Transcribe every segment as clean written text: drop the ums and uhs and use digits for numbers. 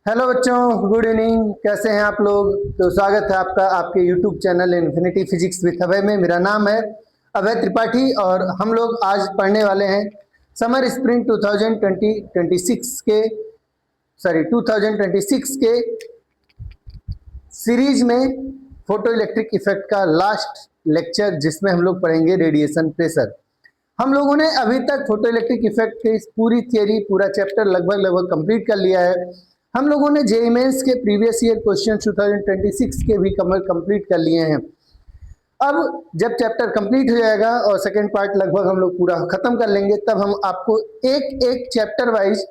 Hello बच्चों, good evening. कैसे हैं आप लोग? तो स्वागत है आपका आपके YouTube channel Infinity Physics with Abhay में। मेरा नाम है अभय त्रिपाठी और हम लोग आज पढ़ने वाले हैं समर स्प्रिंग 2026 के सीरीज में फोटो इलेक्ट्रिक इफेक्ट का लास्ट लेक्चर, जिसमें हम लोग पढ़ेंगे रेडिएशन प्रेशर। हम लोगों ने अभी तक फोटो इलेक्ट्रिक इफेक्ट की पूरी थियरी, पूरा चैप्टर लगभग कंप्लीट कर लिया है। हम लोगों ने जेईई मेंस के प्रीवियस ईयर क्वेश्चन 2026 के भी कंप्लीट कर लिए हैं। अब जब चैप्टर कंप्लीट हो जाएगा और सेकेंड पार्ट लगभग हम लोग पूरा खत्म कर लेंगे, तब हम आपको एक एक चैप्टर वाइज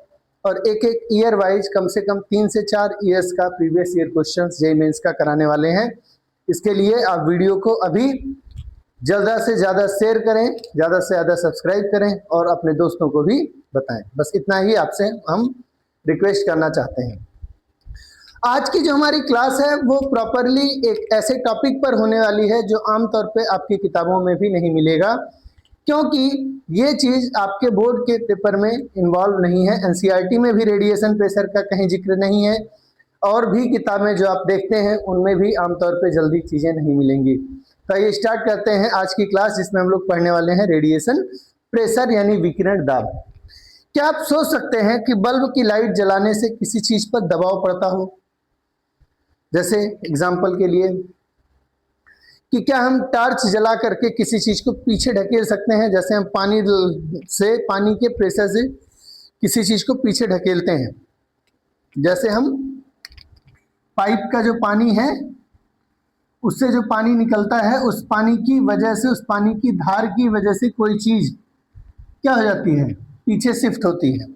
और एक एक ईयर वाइज कम से कम 3 से 4 ईयर्स का previous year question JEE mains का कराने वाले हैं। इसके लिए आप वीडियो को अभी ज़्यादा से ज़्यादा शेयर करें, ज़्यादा से ज़्यादा सब्सक्राइब करें और अपने दोस्तों को भी बताएं। बस इतना ही आपसे हम रिक्वेस्ट करना चाहते हैं। आज की जो हमारी क्लास है वो प्रॉपरली एक ऐसे टॉपिक पर होने वाली है जो आमतौर पे आपकी किताबों में भी नहीं मिलेगा, क्योंकि ये चीज़ आपके बोर्ड के पेपर में इन्वॉल्व नहीं है। एनसीईआरटी में भी रेडिएशन प्रेशर का कहीं जिक्र नहीं है और भी किताबें जो आप देखते हैं उनमें भी आमतौर पे जल्दी चीज़ें नहीं मिलेंगी। तो ये स्टार्ट करते हैं आज की क्लास, जिसमें हम लोग पढ़ने वाले हैं रेडिएशन प्रेशर यानी विकिरण दाब। क्या आप सोच सकते हैं कि बल्ब की लाइट जलाने से किसी चीज पर दबाव पड़ता हो? जैसे एग्जांपल के लिए कि क्या हम टार्च जला करके किसी चीज को पीछे ढकेल सकते हैं? जैसे हम पानी के प्रेशर से किसी चीज को पीछे ढकेलते हैं। जैसे हम पाइप का जो पानी है उससे जो पानी निकलता है, उस पानी की वजह से, उस पानी की धार की वजह से कोई चीज क्या हो जाती है? पीछे शिफ्ट होती है।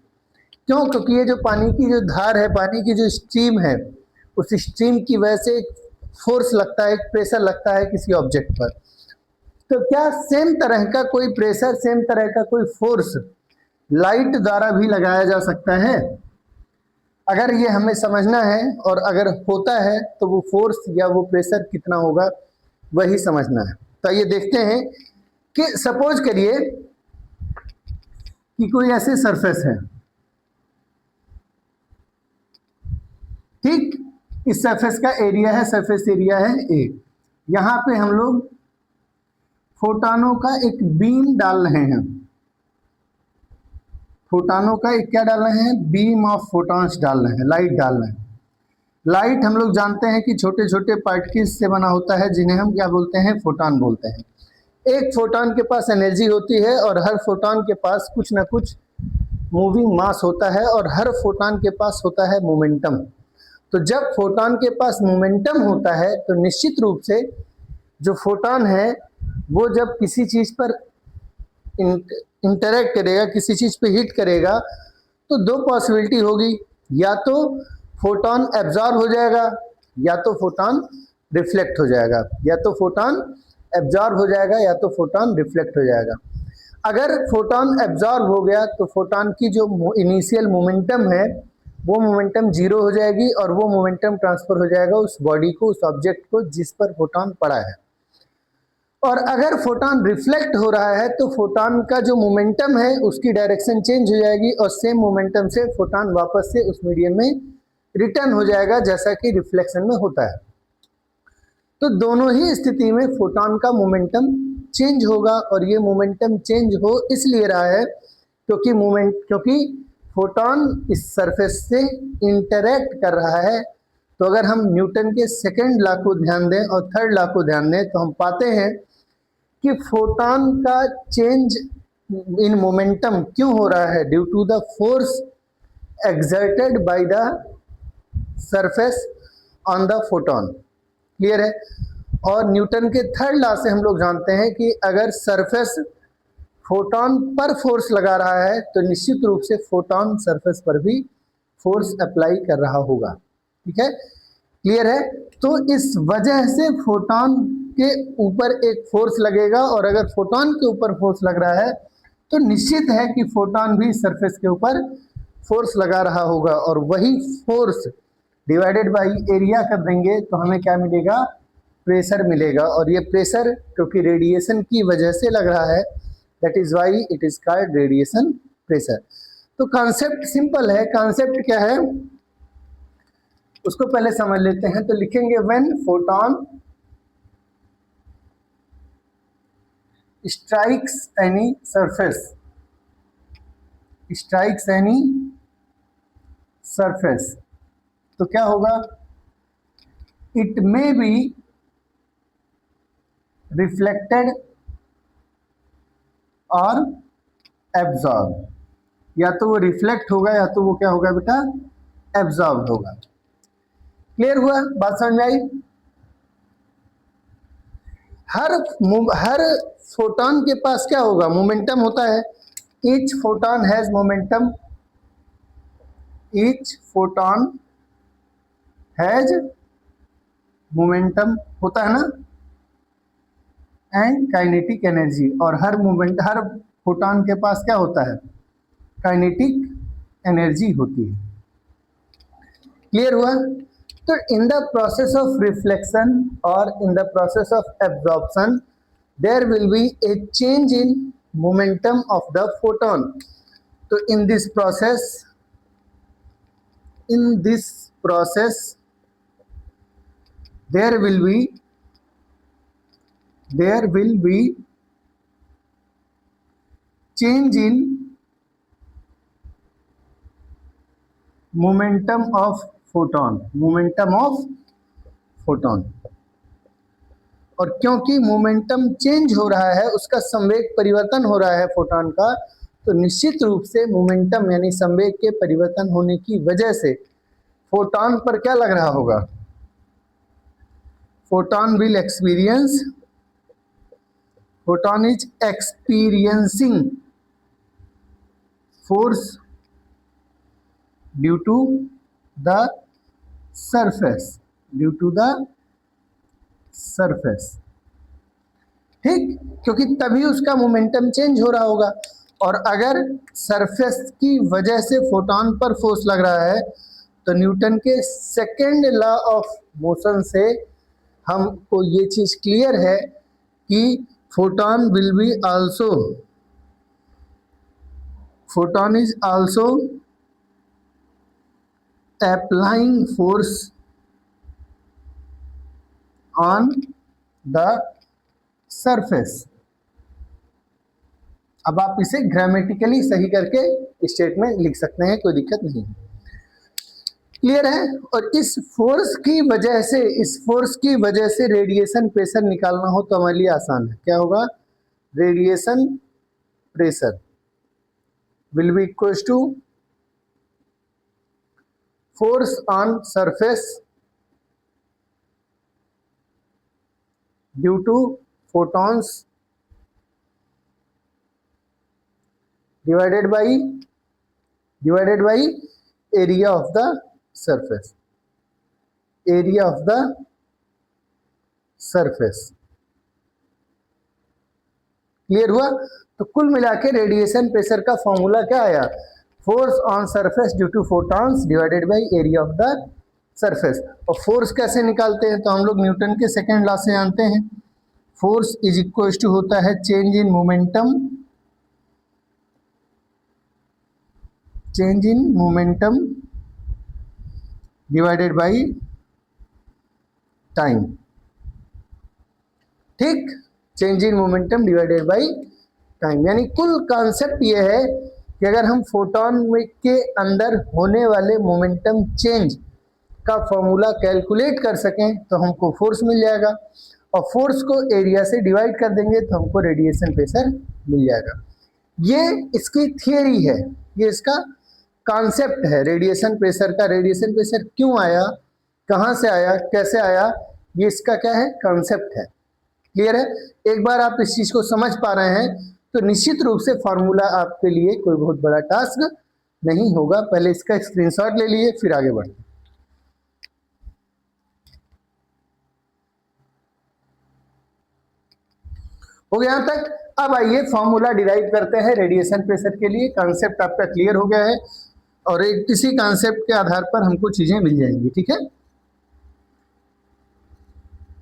क्यों? क्योंकि ये जो पानी की जो धार है, पानी की जो स्ट्रीम है, उस स्ट्रीम की वजह से एक फोर्स लगता है, एक प्रेशर लगता है किसी ऑब्जेक्ट पर। तो क्या सेम तरह का कोई प्रेशर, सेम तरह का कोई फोर्स लाइट द्वारा भी लगाया जा सकता है? अगर ये हमें समझना है और अगर होता है तो वो फोर्स या वो प्रेशर कितना होगा वही समझना है। तो ये देखते हैं कि सपोज करिए कि कोई ऐसे सरफेस है, ठीक? इस सरफेस का एरिया है, सरफेस एरिया है ए। यहां पे हम लोग फोटोनों का एक बीम डाल रहे हैं। फोटोनों का एक क्या डाल रहे हैं? बीम ऑफ फोटॉन्स डाल रहे हैं, लाइट डाल रहे हैं। लाइट हम लोग जानते हैं कि छोटे छोटे पार्टिकल्स से बना होता है, जिन्हें हम क्या बोलते हैं? फोटॉन बोलते हैं। एक फोटॉन के पास एनर्जी होती है और हर फोटॉन के पास कुछ ना कुछ मूविंग मास होता है और हर फोटॉन के पास होता है मोमेंटम। तो जब फोटॉन के पास मोमेंटम होता है तो निश्चित रूप से जो फोटॉन है वो जब किसी चीज पर इंटरेक्ट करेगा, किसी चीज पे हिट करेगा, तो दो पॉसिबिलिटी होगी। या तो फोटॉन एब्जॉर्ब हो जाएगा या तो फोटॉन रिफ्लेक्ट हो जाएगा, या तो फोटॉन एब्जॉर्ब हो जाएगा या तो फोटॉन रिफ्लेक्ट हो जाएगा। अगर फोटॉन एब्जॉर्ब हो गया तो फोटॉन की जो इनिशियल मोमेंटम है वो मोमेंटम जीरो हो जाएगी और वो मोमेंटम ट्रांसफर हो जाएगा उस बॉडी को, उस ऑब्जेक्ट को जिस पर फोटॉन पड़ा है। और अगर फोटॉन रिफ्लेक्ट हो रहा है तो फोटॉन का जो मोमेंटम है उसकी डायरेक्शन चेंज हो जाएगी और सेम मोमेंटम से फोटॉन वापस से उस मीडियम में रिटर्न हो जाएगा, जैसा कि रिफ्लेक्शन में होता है। तो दोनों ही स्थिति में फोटॉन का मोमेंटम चेंज होगा और ये मोमेंटम चेंज हो इसलिए रहा है क्योंकि फोटॉन इस सरफेस से इंटरैक्ट कर रहा है। तो अगर हम न्यूटन के सेकंड लॉ को ध्यान दें और थर्ड लॉ को ध्यान दें तो हम पाते हैं कि फोटॉन का चेंज इन मोमेंटम क्यों हो रहा है? Due to the force exerted by the surface on the photon. Clear है? और न्यूटन के थर्ड लॉ से हम लोग जानते हैं कि अगर सरफेस फोटॉन पर फोर्स लगा रहा है तो निश्चित रूप से फोटॉन सरफेस पर भी फोर्स अप्लाई कर रहा होगा। ठीक है? क्लियर है? तो इस वजह से फोटॉन के ऊपर एक फोर्स लगेगा और अगर फोटॉन के ऊपर फोर्स लग रहा है तो निश्चित है कि फोटॉन भी सरफेस के ऊपर फोर्स लगा रहा होगा और वही फोर्स डिवाइडेड बाय एरिया कर देंगे तो हमें क्या मिलेगा? प्रेशर मिलेगा। और ये प्रेशर क्योंकि रेडिएशन की वजह से लग रहा है, that is why it is called radiation pressure. तो कॉन्सेप्ट सिंपल है। कॉन्सेप्ट क्या है? उसको पहले समझ लेते हैं। तो लिखेंगे when photon strikes any surface, strikes any surface, तो क्या होगा, it may be reflected और absorbed, या तो वो रिफ्लेक्ट होगा या तो वो क्या होगा बेटा, एब्जॉर्ब होगा। क्लियर हुआ, बात समझ में आई। हर फोटॉन के पास क्या होगा, मोमेंटम होता है। Each photon has momentum, each photon has momentum होता है ना, एंड काइनेटिक एनर्जी, और हर फोटॉन के पास क्या होता है, काइनेटिक एनर्जी होती है। क्लियर हुआ। तो in the process of reflection और in the process of absorption there will be a change in momentum of the photon. तो in this process there will be change in momentum of photon, और क्योंकि momentum change हो रहा है, उसका संवेग परिवर्तन हो रहा है फोटॉन का, तो निश्चित रूप से मोमेंटम यानी संवेग के परिवर्तन होने की वजह से फोटॉन पर क्या लग रहा होगा, photon is experiencing force due to the surface, ठीक, क्योंकि तभी उसका मोमेंटम चेंज हो रहा होगा। और अगर सरफेस की वजह से फोटॉन पर फोर्स लग रहा है, तो न्यूटन के सेकेंड लॉ ऑफ मोशन से हमको ये चीज क्लियर है कि photon is also applying force on the surface। अब आप इसे ग्रामेटिकली सही करके स्टेटमेंट लिख सकते हैं, कोई दिक्कत नहीं। क्लियर है। और इस फोर्स की वजह से रेडिएशन प्रेशर निकालना हो तो हमारे लिए आसान है। क्या होगा, radiation pressure will be equals to force on surface due to photons divided by area of the surface, clear हुआ। तो कुल मिला के रेडिएशन प्रेशर का फॉर्मूला क्या आया, force on surface due to photons divided by area of the surface. और force कैसे निकालते हैं, तो हम लोग न्यूटन के सेकेंड लॉ से जानते हैं। फोर्स इज इक्वल टू होता है change in momentum divided by time, ठीक, change in momentum divided by time. यानी कुल कॉन्सेप्ट ये है कि अगर हम फोटॉन के अंदर होने वाले मोमेंटम चेंज का फॉर्मूला कैलकुलेट कर सकें तो हमको फोर्स मिल जाएगा, और फोर्स को एरिया से डिवाइड कर देंगे तो हमको रेडिएशन प्रेशर मिल जाएगा। ये इसकी थियरी है, ये इसका कॉन्सेप्ट है रेडिएशन प्रेशर का। रेडिएशन प्रेशर क्यों आया, कहाँ से आया, कैसे आया, ये इसका क्या है, कॉन्सेप्ट है। क्लियर है। एक बार आप इस चीज को समझ पा रहे हैं तो निश्चित रूप से फॉर्मूला आपके लिए कोई बहुत बड़ा टास्क नहीं होगा। पहले इसका स्क्रीनशॉट ले लिए, फिर आगे बढ़ते। हो गया यहां तक। अब आइए फॉर्मूला डिराइव करते हैं रेडिएशन प्रेशर के लिए। कॉन्सेप्ट आपका क्लियर हो गया है, और इसी कॉन्सेप्ट के आधार पर हमको चीजें मिल जाएंगी, ठीक है।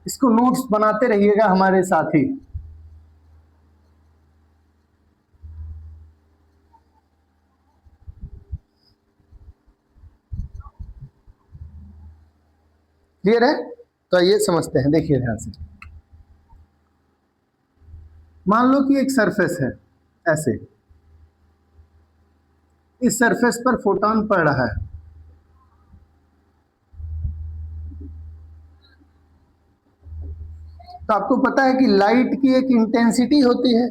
इसको नोट्स बनाते रहिएगा हमारे साथ ही। क्लियर है? तो ये समझते हैं, देखिए ध्यान से। मान लो कि एक सरफेस है ऐसे, इस सरफेस पर फोटोन पड़ रहा है। तो आपको पता है कि लाइट की एक इंटेंसिटी होती है,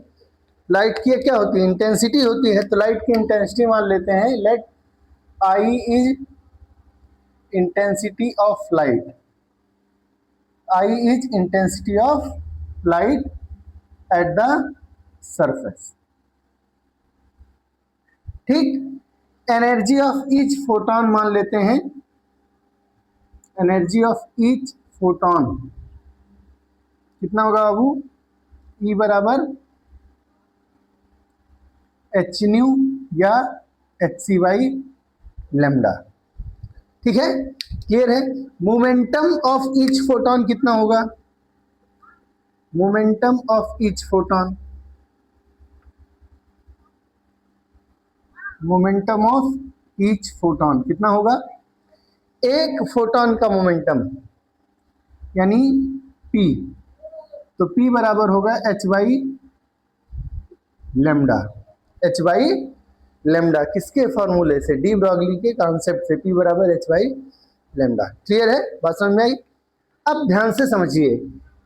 लाइट की क्या होती है? इंटेंसिटी होती है। तो लाइट की इंटेंसिटी मान लेते हैं, let I is intensity of light, I is intensity of light at the surface. ठीक, एनर्जी ऑफ ईच फोटोन मान लेते हैं, एनर्जी ऑफ ईच फोटोन कितना होगा बाबू? ई बराबर एच न्यू या एच सी बाई लेमडा। ठीक है, क्लियर है? मोमेंटम ऑफ ईच फोटोन कितना होगा? Momentum of each photon, momentum of each photon कितना होगा? एक फोटोन का मोमेंटम यानी p, तो p बराबर होगा H by lambda, H by lambda किसके फॉर्मूले से? डी ब्रॉगली के कॉन्सेप्ट से, p बराबर एच बाई लेमडा। क्लियर है? बात समझ में आई? अब ध्यान से समझिए,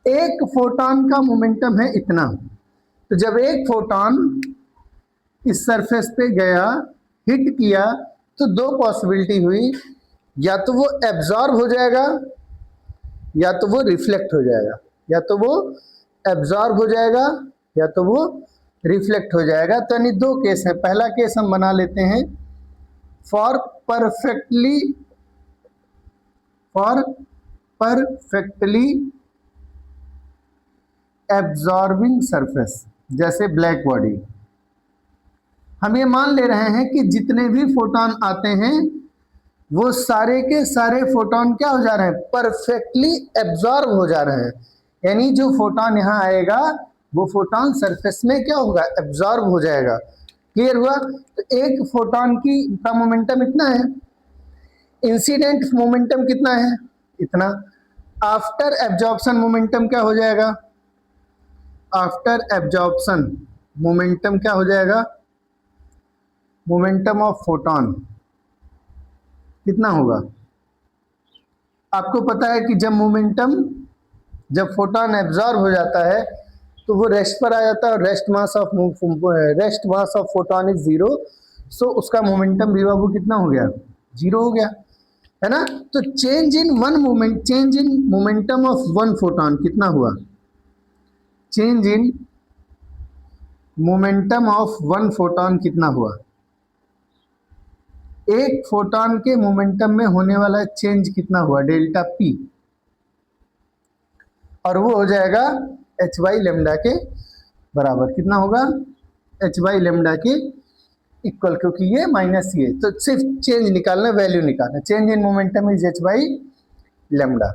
एक फोटोन का मोमेंटम है इतना, तो जब एक फोटोन इस सरफेस पे गया, हिट किया, तो दो पॉसिबिलिटी हुई, या तो वो एब्जॉर्ब हो जाएगा या तो वो रिफ्लेक्ट हो जाएगा, या तो वो एब्जॉर्ब हो जाएगा या तो वो रिफ्लेक्ट हो जाएगा। तो यानी दो केस है। पहला केस हम बना लेते हैं फॉर परफेक्टली एब्जॉर्बिंग सरफेस, जैसे ब्लैक बॉडी। हम ये मान ले रहे हैं कि जितने भी फोटोन आते हैं वो सारे के सारे फोटोन क्या हो जा रहे हैं? परफेक्टली एब्जॉर्ब हो जा रहे हैं। यानी जो फोटोन यहाँ आएगा वो फोटोन सरफेस में क्या होगा? एब्जॉर्ब हो जाएगा। क्लियर हुआ? तो एक फोटोन का मोमेंटम इतना है, इंसिडेंट मोमेंटम कितना है? इतना। आफ्टर एब्जॉर्प्शन मोमेंटम क्या हो जाएगा? आफ्टर एब्जॉर्प्शन मोमेंटम क्या हो जाएगा? मोमेंटम ऑफ फोटोन कितना होगा? आपको पता है कि जब फोटोन एब्जॉर्ब हो जाता है तो वो रेस्ट पर आ जाता है, और rest mass of photon is zero. So उसका मोमेंटम भी बाबू कितना हो गया? जीरो हो गया, है ना? तो change in momentum of one photon कितना हुआ? Change in momentum of one photon कितना हुआ? एक फोटोन के मोमेंटम में होने वाला चेंज कितना हुआ? डेल्टा पी, और वो हो जाएगा एच बाई लेमडा के बराबर। कितना होगा? एच बाई लेमडा के इक्वल, क्योंकि ये माइनस ये, तो सिर्फ चेंज निकालना, वैल्यू निकालना। Change in momentum is H by lambda.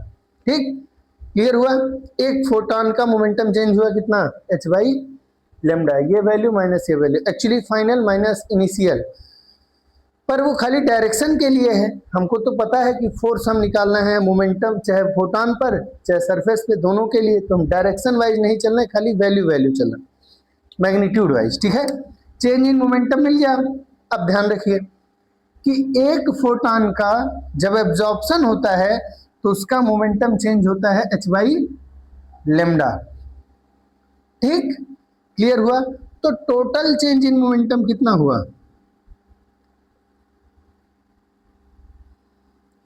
ठीक, क्लियर हुआ? एक फोटोन का मोमेंटम चेंज हुआ कितना? एच बाई लेमडा, ये वैल्यू माइनस ये value, actually final minus initial, पर वो खाली डायरेक्शन के लिए है। हमको तो पता है कि फोर्स हम निकालना है मोमेंटम, चाहे फोटोन पर चाहे सरफेस पे, दोनों के लिए। तो हम डायरेक्शन वाइज नहीं चलना है, खाली वैल्यू चलना, मैग्नीट्यूड वाइज। ठीक है, चेंज इन मोमेंटम मिल गया। अब ध्यान रखिए कि एक फोटोन का जब एब्जॉर्प्शन होता है तो उसका मोमेंटम चेंज होता है एच बाई लेमडा। ठीक, क्लियर हुआ? तो टोटल चेंज इन मोमेंटम कितना हुआ?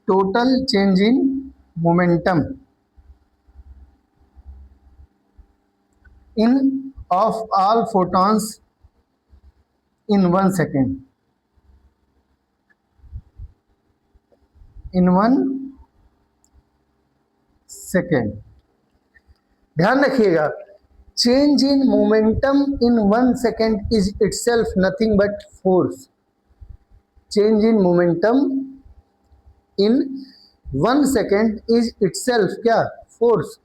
Total change in momentum in of all photons in 1 second, in 1 second. ध्यान रखिएगा, change in momentum in 1 second is itself nothing but force. Change in momentum in 1 second is itself क्या? Force.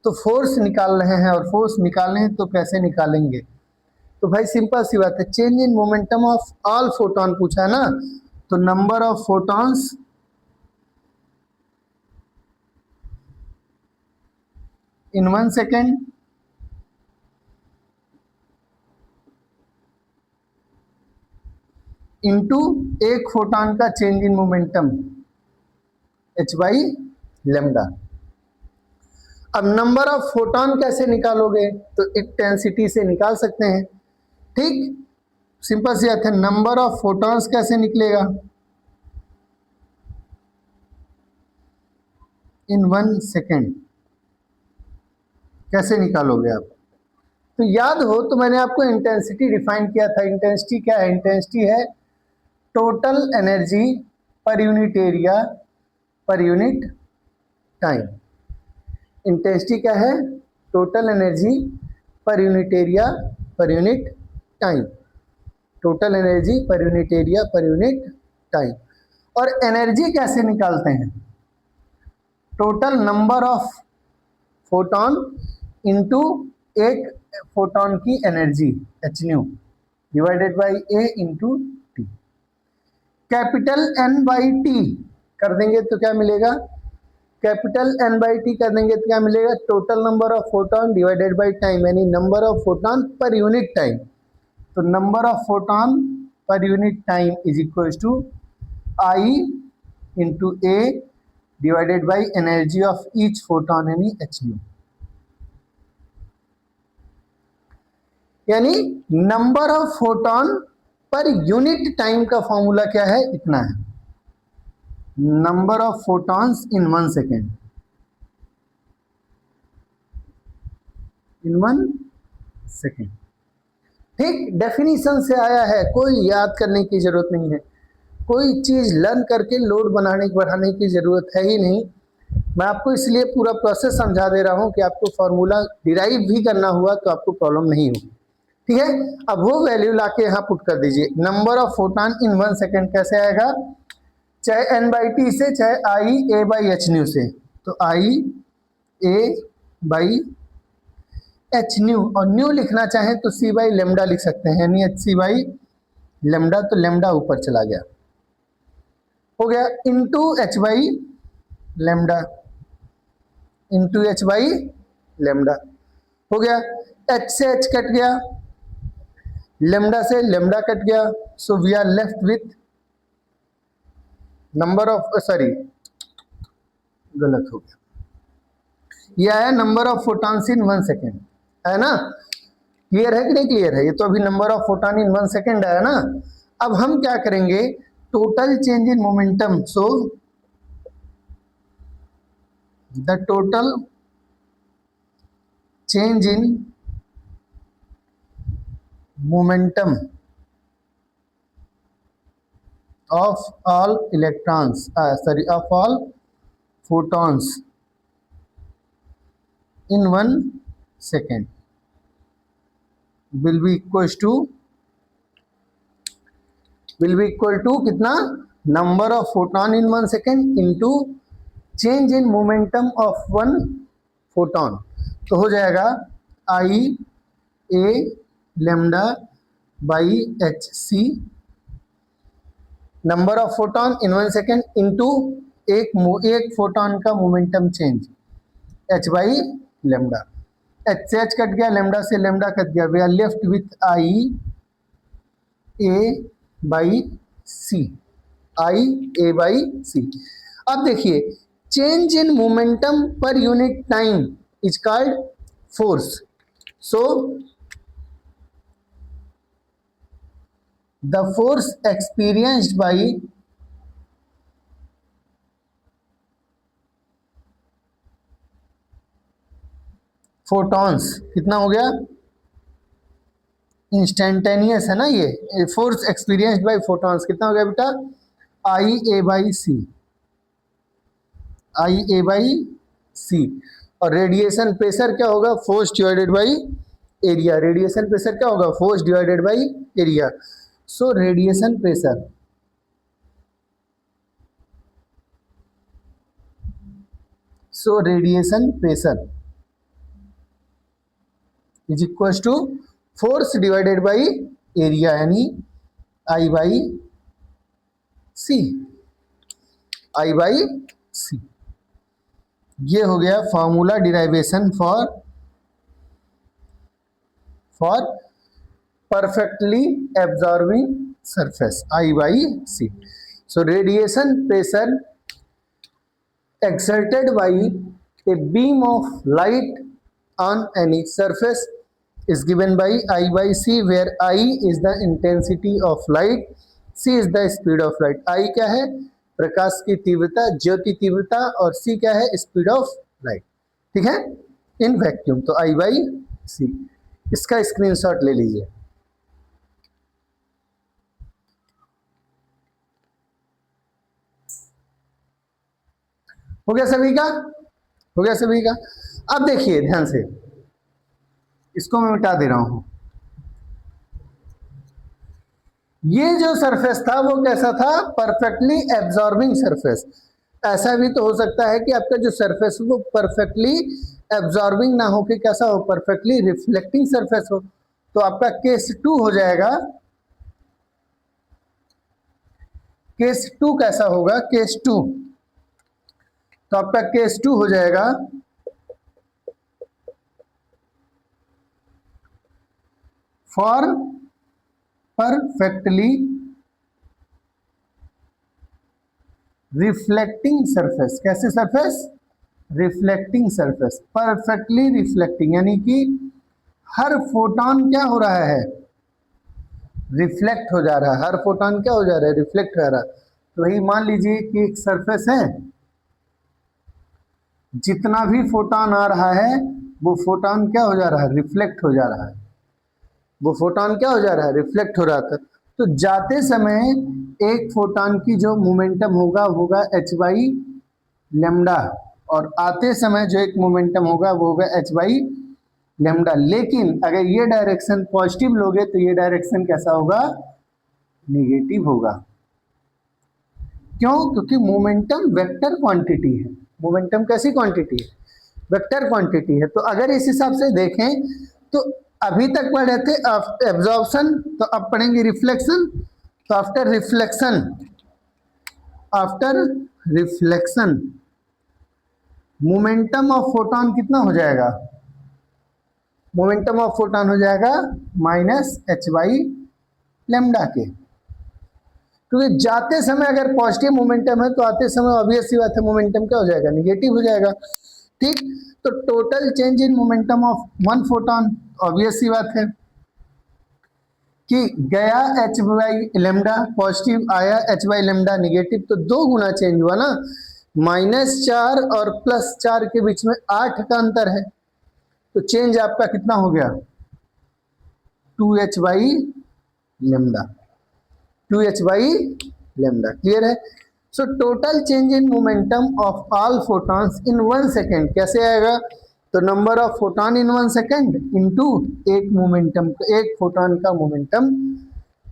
तो force निकाल रहे हैं, और force निकालने हैं तो कैसे निकालेंगे? तो भाई सिंपल सी बात है, change in momentum of all photon पूछा है ना, तो number of photons in 1 second into एक फोटॉन का change in momentum h by lambda. अब नंबर ऑफ फोटॉन कैसे निकालोगे, तो इंटेंसिटी से निकाल सकते हैं। ठीक, सिंपल सी बात है। नंबर ऑफ फोटॉन्स कैसे निकलेगा, इन 1 सेकेंड कैसे निकालोगे आप, तो याद हो तो मैंने आपको इंटेंसिटी डिफाइन किया था। इंटेंसिटी क्या है, इंटेंसिटी है total energy per unit area पर यूनिट टाइम। इंटेंसिटी क्या है, total energy per unit area पर unit time. Total energy per unit area पर यूनिट टाइम। और एनर्जी कैसे निकालते हैं, total number of photon into एक फोटॉन की energy h nu divided by a into T. Capital N by T कर देंगे तो क्या मिलेगा, कैपिटल N बाई टी कर देंगे तो क्या मिलेगा, total number of photon divided by time, यानी number of photon per unit time. तो number of photon per unit time is equal to I into a divided by energy of each photon यानी h nu. यानी number of photon per unit time का formula क्या है, इतना है, number of photons in 1 second, in 1 second. ठीक, definition से आया है, कोई याद करने की जरूरत नहीं है, कोई चीज लर्न करके लोड बनाने बढ़ाने की जरूरत है ही नहीं। मैं आपको इसलिए पूरा प्रोसेस समझा दे रहा हूं कि आपको फॉर्मूला डिराइव भी करना हुआ तो आपको प्रॉब्लम नहीं होगी। ठीक है, अब वो वैल्यू लाके यहाँ पुट कर दीजिए। Number of photon in 1 second कैसे आएगा, चाहे n बाई टी से चाहे आई ए बाई एच न्यू से, तो आई ए बाई एच न्यू, और न्यू लिखना चाहें तो सी बाई लेमडा लिख सकते हैं, यानी एच सी बाई लेमडा, तो लेमडा ऊपर चला गया, हो गया into H by lambda, into H by lambda, हो गया। एच से एच कट गया, लेमडा से लेमडा कट गया, so we are left with number of, sorry गलत हो गया, ये आया number of photons in 1 second, है ना। क्लियर है कि नहीं क्लियर है, ये तो अभी number of photon in 1 second आया ना। अब हम क्या करेंगे, total change in momentum, so the total change in momentum of all electrons, of all photons in 1 second will be equal to कितना, number of photon in 1 second into change in momentum of 1 photon, तो हो जाएगा I A lambda by H C, number of photon in 1 second into एक photon का momentum change h by lambda. H से H cut गया, lambda से lambda cut गया, we are left with I A by C, I A by C. अब देखिए, change in momentum per unit time is called force, so the force experienced by photons कितना हो गया, instantaneous है ना, ये फोर्स एक्सपीरियंस्ड बाय फोटॉन्स कितना हो गया बेटा, आई A by C, I A by सी। और रेडिएशन प्रेशर क्या होगा, force divided by area, radiation pressure क्या होगा, force divided by area. So radiation pressure is equals to force divided by area, यानी I by C, I by C। ये हो गया formula derivation for perfectly absorbing surface I by C. So radiation pressure exerted by a beam of light on any surface is given by I by C, where I is the intensity of light, C is the speed of light. I क्या है? प्रकाश की तीव्रता, ज्योति तीव्रता, और C क्या है? Speed of light. ठीक है, इन वैक्यूम. तो I by C, इसका स्क्रीनशॉट ले लीजिए. हो गया सभी का? हो गया सभी का? अब देखिए ध्यान से, इसको मैं मिटा दे रहा हूं. ये जो सरफेस था वो कैसा था? Perfectly absorbing surface. ऐसा भी तो हो सकता है कि आपका जो सरफेस वो परफेक्टली एब्जॉर्बिंग ना हो के कैसा हो? परफेक्टली रिफ्लेक्टिंग सरफेस हो. तो आपका केस 2 हो जाएगा. केस 2 कैसा होगा? केस 2, तो आपका केस 2 हो जाएगा फॉर परफेक्टली रिफ्लेक्टिंग सरफेस. कैसे surface? Reflecting surface. Perfectly reflecting यानी कि हर फोटॉन क्या हो रहा है? रिफ्लेक्ट हो जा रहा है. हर फोटॉन क्या हो जा रहा है? रिफ्लेक्ट हो रहा है. तो वही मान लीजिए कि एक सरफेस है, जितना भी फोटॉन आ रहा है वो फोटॉन क्या हो जा रहा है? रिफ्लेक्ट हो जा रहा है. वो फोटॉन क्या हो जा रहा है? रिफ्लेक्ट हो रहा था. तो जाते समय एक फोटॉन की जो मोमेंटम होगा एच बाई लेमडा, और आते समय जो एक मोमेंटम होगा वो होगा एच बाई लेमडा. लेकिन अगर ये डायरेक्शन पॉजिटिव लोगे तो ये डायरेक्शन कैसा होगा? निगेटिव होगा. क्यों? क्योंकि मोमेंटम वेक्टर क्वांटिटी है. मोमेंटम कैसी क्वांटिटी है? वेक्टर क्वांटिटी है. तो अगर इस हिसाब से देखें तो अभी तक पढ़े थे एब्जॉर्प्शन, तो अब पढ़ेंगे रिफ्लेक्शन. तो after reflection momentum of photon कितना हो जाएगा? मोमेंटम ऑफ फोटॉन हो जाएगा माइनस एच बाई लेमडा के. क्योंकि जाते समय अगर पॉजिटिव मोमेंटम है तो आते समय ऑब्वियस सी बात है मोमेंटम क्या हो जाएगा? निगेटिव हो जाएगा. ठीक. तो total change in momentum of one photon, obvious सी बात है कि गया एच बाई लेमडा पॉजिटिव, आया एच बाई लेमडा निगेटिव, तो 2 गुना चेंज हुआ ना. -4 और +4 के बीच में 8 का अंतर है. तो चेंज आपका कितना हो गया? 2h by lambda. 2h by lambda. Clear है? So total change in momentum of all photons in 1 second कैसे आएगा? तो number of photon in 1 second into एक मोमेंटम, एक फोटॉन का momentum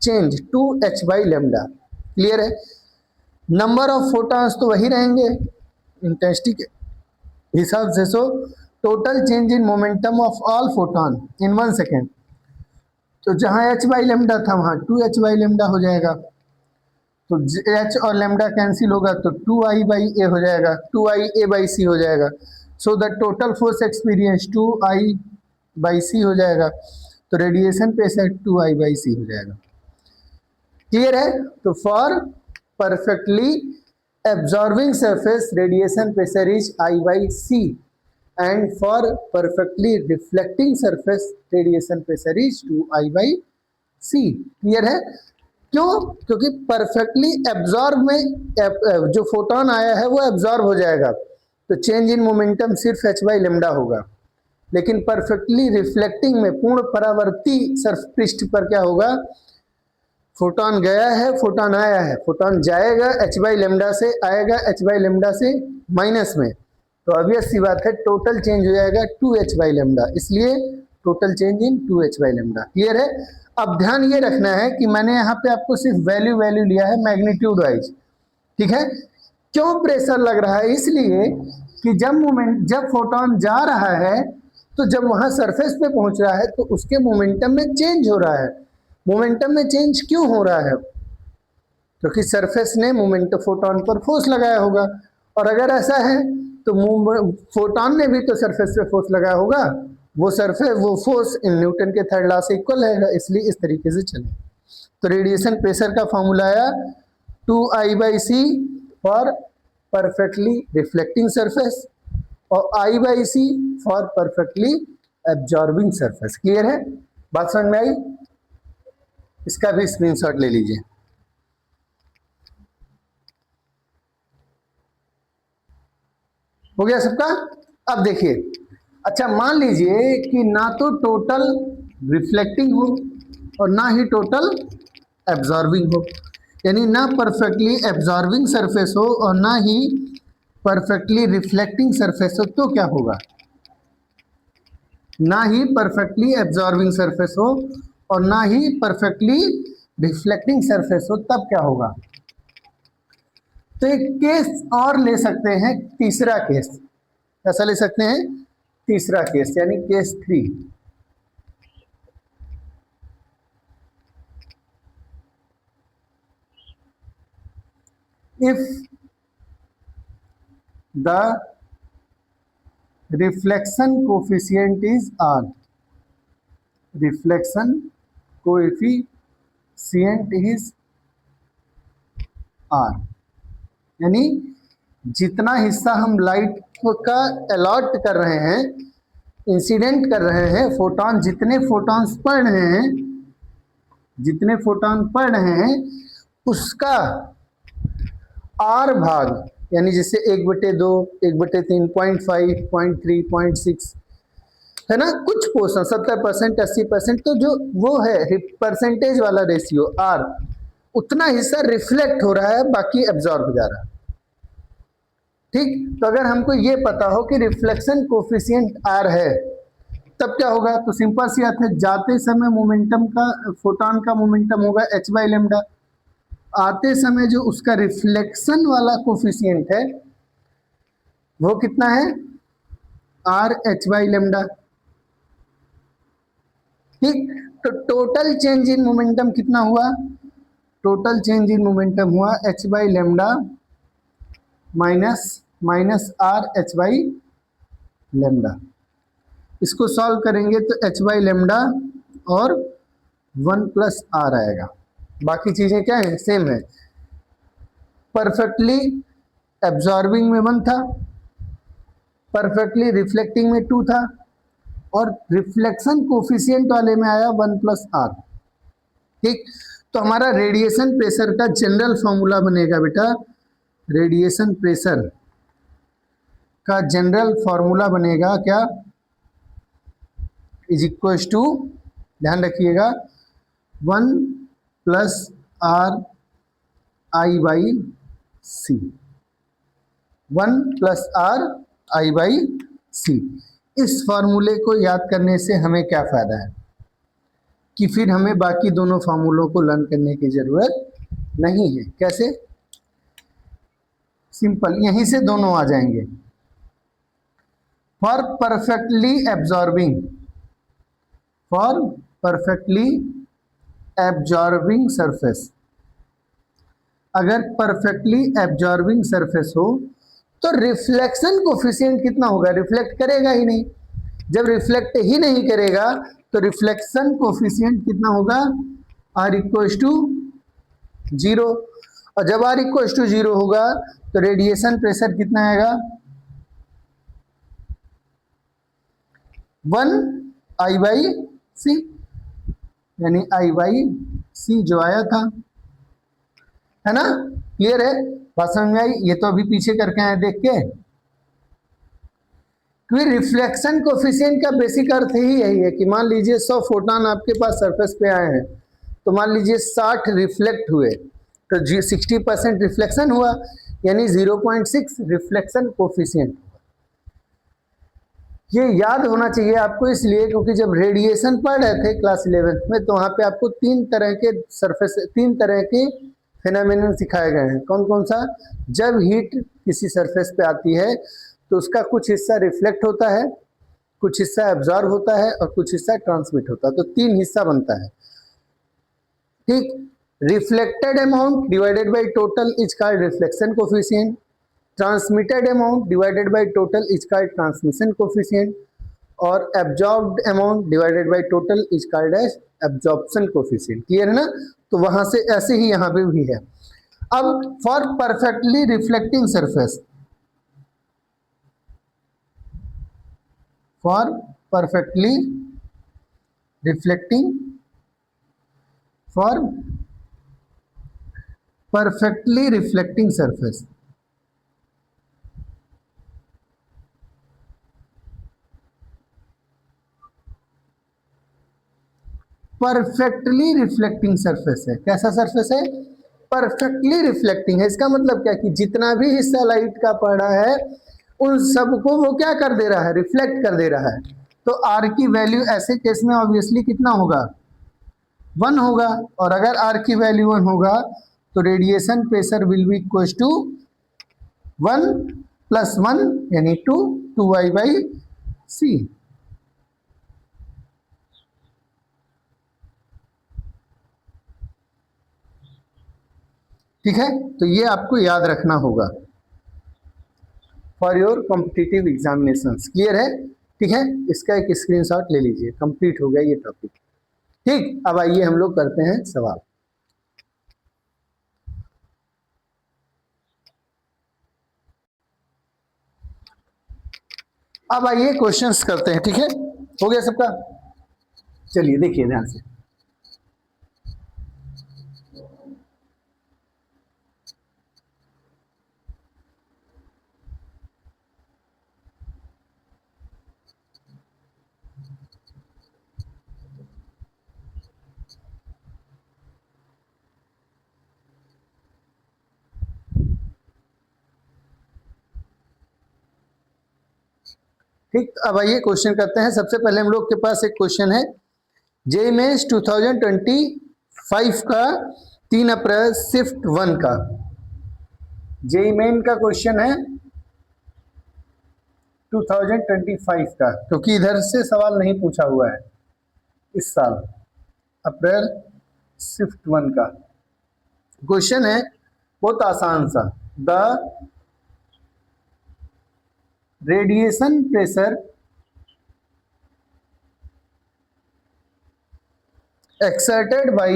change 2h by lambda. Clear है? Number of photons तो वही रहेंगे इंटेंसिटी के हिसाब से. So total change in momentum of all photon in 1 second, तो जहां h बाई लेमडा था वहां 2h बाई लेमडा हो जाएगा. तो h और लेमडा कैंसिल होगा तो 2i बाई ए हो जाएगा, 2i a बाई सी हो जाएगा. So the total force experience 2i by C हो जाएगा. तो radiation pressure 2i by C हो जाएगा. क्लियर है? तो for perfectly absorbing surface radiation pressure is I by C, and for perfectly reflecting surface radiation pressure is 2i by C. Clear है? क्यों? क्योंकि परफेक्टली एब्जॉर्ब में जो फोटोन आया है वो एब्जॉर्ब हो जाएगा, तो चेंज इन मोमेंटम सिर्फ h बाई लेमडा होगा. लेकिन परफेक्टली रिफ्लेक्टिंग में पूर्ण परावर्ती सर्फ पृष्ठ पर क्या होगा? फोटोन गया है, फोटोन आया है, फोटोन जाएगा h बाई लेमडा से, आएगा h बाई लेमडा से माइनस में, तो ऑब्वियस सी बात है टोटल चेंज हो जाएगा 2h बाई लेमडा. इसलिए total change in 2h by lambda. Clear है? अब ध्यान ये रखना है कि मैंने यहाँ पे आपको सिर्फ वैल्यू लिया है मैग्नीट्यूड वाइज. ठीक है? क्यों प्रेशर लग रहा है? इसलिए कि जब फोटोन जा रहा है तो जब वहां सरफेस पे पहुंच रहा है तो उसके मोमेंटम में चेंज हो रहा है. मोमेंटम में चेंज क्यों हो रहा है? क्योंकि सरफेस ने मोमेंटम फोटोन पर फोर्स लगाया होगा. और अगर ऐसा है तो फोटोन ने भी तो सरफेस पे फोर्स लगाया होगा, वो फोर्स इन न्यूटन के थर्ड लॉ से इक्वल है, इसलिए इस तरीके से चले। तो रेडिएशन प्रेशर का फॉर्मूला आया 2I/c for perfectly reflecting surface और I/c for perfectly absorbing surface. Clear है, बात समझ में आई? इसका भी स्क्रीनशॉट ले लीजिए। हो गया सबका? अब देखिए, अच्छा मान लीजिए कि ना तो टोटल रिफ्लेक्टिंग हो और ना ही टोटल एब्जॉर्बिंग हो, यानी ना परफेक्टली एब्जॉर्बिंग सरफेस हो और ना ही परफेक्टली रिफ्लेक्टिंग सरफेस हो, तो क्या होगा? ना ही परफेक्टली एब्जॉर्बिंग सरफेस हो और ना ही परफेक्टली रिफ्लेक्टिंग सरफेस हो, तब क्या होगा? तो एक केस और ले सकते हैं, तीसरा केस। ऐसा ले सकते हैं तीसरा केस, यानी case 3। If the reflection coefficient is R, reflection coefficient is R, यानी जितना हिस्सा हम लाइट का अलॉट कर रहे हैं, इंसिडेंट कर रहे हैं, फोटॉन जितने फोटॉन्स पढ़ रहे हैं, जितने फोटॉन पढ़ रहे हैं उसका R भाग, यानी जैसे 1/2, 1/3, 0.5, 0.3, 0.6 है ना, कुछ पोर्शन 70%, 80%, तो जो वो है परसेंटेज वाला रेशियो R, उतना हिस्सा रिफ्लेक्ट हो रहा है, बाकी एब्जॉर्ब हो जा रहा है। ठीक, तो अगर हमको ये पता हो कि रिफ्लेक्शन कोफिशिएंट R है, तब क्या होगा? तो सिंपल सी बात है, जाते समय मोमेंटम का, फोटॉन का मोमेंटम होगा h/λ, आते समय जो उसका रिफ्लेक्शन वाला कोफिशिएंट है वो कितना है? RH/λ। ठीक, तो टोटल चेंज इन मोमेंटम कितना हुआ? टोटल चेंज इन मोमेंटम हुआ h/λ माइनस RH/λ। इसको सॉल्व करेंगे तो h/λ और 1 + R आएगा। बाकी चीजें क्या है? सेम है। परफेक्टली एब्जॉर्बिंग में 1 था, परफेक्टली रिफ्लेक्टिंग में 2 था, और रिफ्लेक्शन कोफिशिएंट वाले में आया 1 + R। ठीक, तो हमारा रेडिएशन प्रेशर का जनरल फॉर्मूला बनेगा बेटा, रेडिएशन प्रेशर का जनरल फॉर्मूला बनेगा क्या? इज इक्वल टू, ध्यान रखिएगा, 1 + RI/C, 1 + RI/C। इस फॉर्मूले को याद करने से हमें क्या फायदा है कि फिर हमें बाकी दोनों फार्मूलों को लर्न करने की जरूरत नहीं है। कैसे? सिंपल, यहीं से दोनों आ जाएंगे। For perfectly absorbing, for perfectly absorbing surface, अगर परफेक्टली एब्जॉर्बिंग सरफेस हो तो रिफ्लेक्शन कोफिशिएंट कितना होगा? रिफ्लेक्ट करेगा ही नहीं। जब रिफ्लेक्ट ही नहीं करेगा तो रिफ्लेक्शन कोफिशिएंट कितना होगा? R = 0। और जब R = 0 होगा तो रेडिएशन प्रेशर कितना आएगा? 1I/C, यानी I/C जो आया था, है ना? क्लियर है, बात समझ में आई? ये तो अभी पीछे करके आए देख के। क्योंकि रिफ्लेक्शन कोफिशिएंट का बेसिक अर्थ ही यही है कि मान लीजिए 100 फोटॉन आपके पास सरफेस पे आए हैं, तो मान लीजिए 60 रिफ्लेक्ट हुए, तो 60% रिफ्लेक्शन हुआ, यानी 0.6 रिफ्लेक्शन कोफिशिएंट। ये याद होना चाहिए आपको, इसलिए क्योंकि जब रेडिएशन पढ़ रहे थे क्लास 11th में, तो वहां पे आपको 3 तरह के सरफेस, 3 तरह के फिनोमेनन सिखाए गए हैं। कौन कौन सा? जब हीट किसी सरफेस पे आती है तो उसका कुछ हिस्सा रिफ्लेक्ट होता है, कुछ हिस्सा एब्जॉर्ब होता है और कुछ हिस्सा ट्रांसमिट होता है। तो 3 हिस्सा बनता है। ठीक, reflected amount divided by total is called reflection coefficient, transmitted amount divided by total is called transmission coefficient, और absorbed amount divided by total is called as absorption coefficient. Clear है ना? तो वहां से ऐसे ही यहां पे भी है। अब for perfectly reflecting surface, for perfectly reflecting, for perfectly reflecting surface, perfectly reflecting surface है। कैसा सरफेस है? परफेक्टली रिफ्लेक्टिंग है। इसका मतलब क्या कि जितना भी हिस्सा लाइट का पड़ा है उन सबको वो क्या कर दे रहा है? रिफ्लेक्ट कर दे रहा है। तो आर की वैल्यू ऐसे केस में ऑब्वियसली कितना होगा? 1 होगा। और अगर आर की वैल्यू 1 होगा तो radiation pressure will be equal to 1 + 1 यानी 2, 2y/c। ठीक है, तो ये आपको याद रखना होगा for your competitive examination. Clear है? ठीक है, इसका एक स्क्रीनशॉट ले लीजिए। कंप्लीट हो गया ये टॉपिक। ठीक, अब आइए हम लोग करते हैं सवाल। अब आइए क्वेश्चंस करते हैं। ठीक है, हो गया सबका? चलिए देखिए ध्यान से। ठीक, अब आइए क्वेश्चन करते हैं। सबसे पहले हम लोग के पास एक क्वेश्चन है जे मेंस 2025 का 3 अप्रैल शिफ्ट 1 का। जे मेन का क्वेश्चन है 2025 का, क्योंकि इधर से सवाल नहीं पूछा हुआ है इस साल। अप्रैल शिफ्ट 1 का क्वेश्चन है, बहुत आसान सा। The radiation pressure exerted by